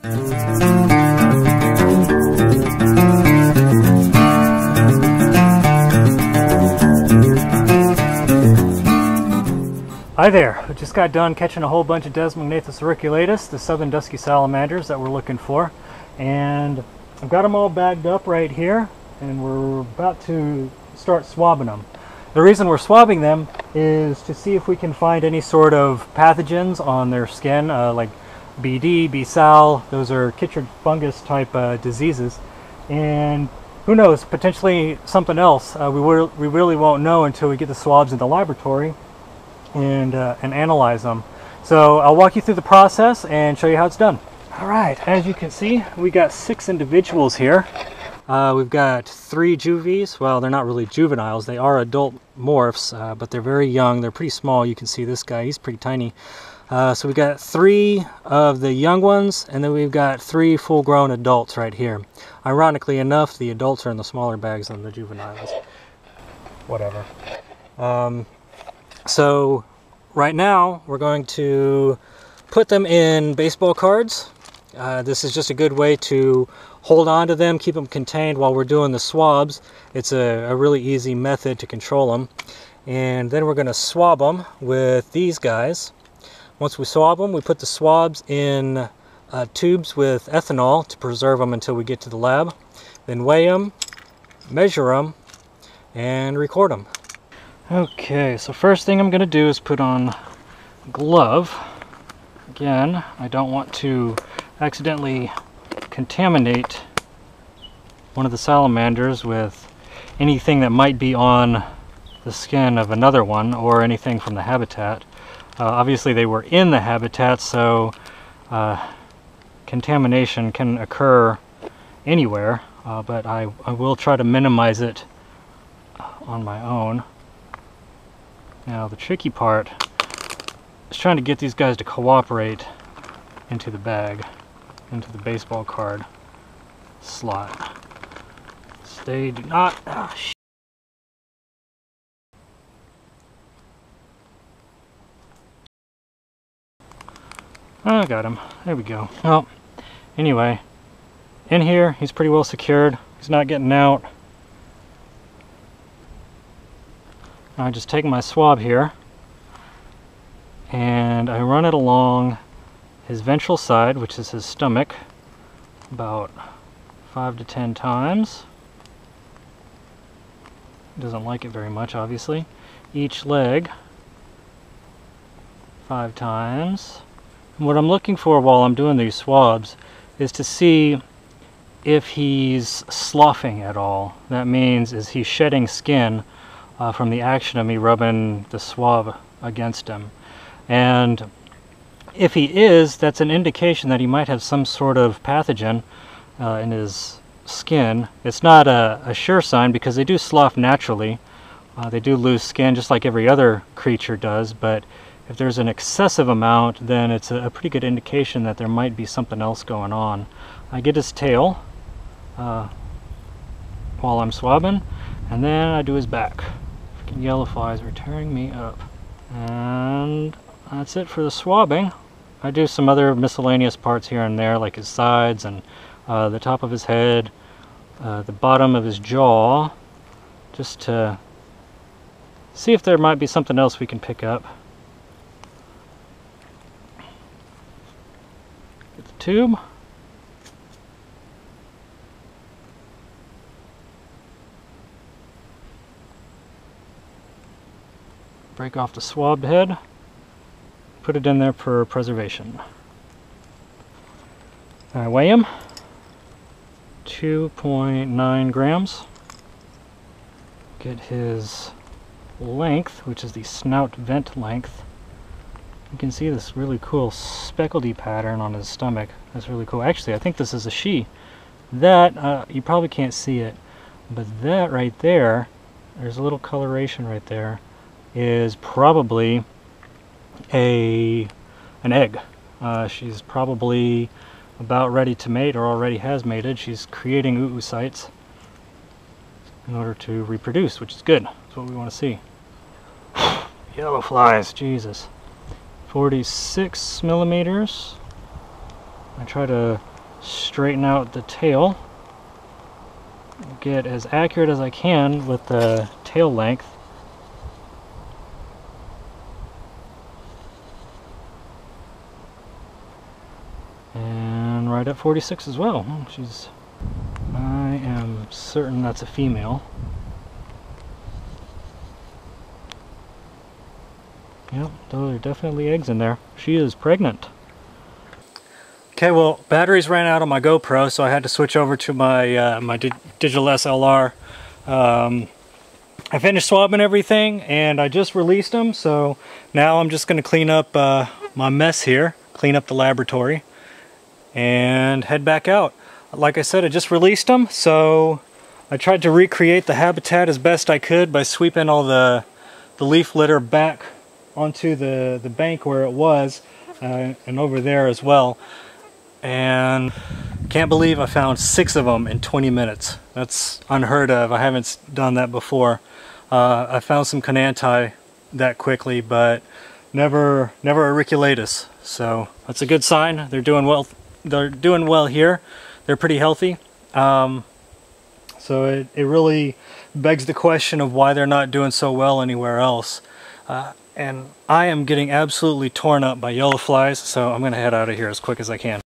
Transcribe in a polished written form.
Hi there, I just got done catching a whole bunch of Desmognathus auriculatus, the southern dusky salamanders that we're looking for. And I've got them all bagged up right here, and we're about to start swabbing them. The reason we're swabbing them is to see if we can find any sort of pathogens on their skin, like BD, B-sal, those are chytrid fungus type diseases. And who knows, potentially something else. We really won't know until we get the swabs in the laboratory and analyze them. So I'll walk you through the process and show you how it's done. All right, as you can see, we got 6 individuals here. We've got 3 juvies. Well, they're not really juveniles, they are adult morphs, but they're very young. They're pretty small. You can see this guy, he's pretty tiny. So we've got 3 of the young ones, and then we've got 3 full-grown adults right here. Ironically enough, the adults are in the smaller bags than the juveniles. Whatever. So right now we're going to put them in baseball cards. This is just a good way to hold on to them, keep them contained while we're doing the swabs. It's a really easy method to control them. And then we're going to swab them with these guys. Once we swab them, we put the swabs in tubes with ethanol to preserve them until we get to the lab. Then weigh them, measure them, and record them. Okay, so first thing I'm going to do is put on a glove. Again, I don't want to accidentally contaminate one of the salamanders with anything that might be on the skin of another one or anything from the habitat. Obviously they were in the habitat, so contamination can occur anywhere, but I will try to minimize it on my own. Now the tricky part is trying to get these guys to cooperate into the bag, into the baseball card slot. So they do not... I got him. There we go. Well, anyway, in here he's pretty well secured. He's not getting out. I just take my swab here and I run it along his ventral side, which is his stomach, about 5 to 10 times. He doesn't like it very much, obviously. Each leg 5 times. And what I'm looking for while I'm doing these swabs is to see if he's sloughing at all. That means, is he shedding skin from the action of me rubbing the swab against him. And if he is, that's an indication that he might have some sort of pathogen in his skin. It's not a sure sign because they do slough naturally. They do lose skin just like every other creature does, but if there's an excessive amount, then it's a pretty good indication that there might be something else going on. I get his tail while I'm swabbing, and then I do his back. Yellow flies are tearing me up. And that's it for the swabbing. I do some other miscellaneous parts here and there, like his sides and the top of his head, the bottom of his jaw, just to see if there might be something else we can pick up. Get the tube. Break off the swabbed head, put it in there for preservation. I weigh him, 2.9 grams. Get his length, which is the snout vent length. You can see this really cool speckledy pattern on his stomach. That's really cool. Actually, I think this is a she. That, you probably can't see it, but that right there, there's a little coloration right there, is probably an egg. She's probably about ready to mate or already has mated. She's creating oocytes in order to reproduce, which is good. That's what we want to see. Yellow flies, Jesus. 46 millimeters. I try to straighten out the tail, get as accurate as I can with the tail length. And right at 46 as well. I am certain that's a female. Yep, those are definitely eggs in there. She is pregnant. Okay, well, batteries ran out on my GoPro, so I had to switch over to my my digital SLR. I finished swabbing everything, and I just released them, so now I'm just going to clean up my mess here, clean up the laboratory, and head back out. Like I said, I just released them, so I tried to recreate the habitat as best I could by sweeping all the leaf litter back onto the bank where it was, and over there as well. And can't believe I found 6 of them in 20 minutes. That's unheard of. I haven't done that before. I found some Conanti that quickly, but never auriculatus. So that's a good sign. They're doing well. They're doing well here. They're pretty healthy. So it really begs the question of why they're not doing so well anywhere else. And I am getting absolutely torn up by yellow flies, so I'm going to head out of here as quick as I can.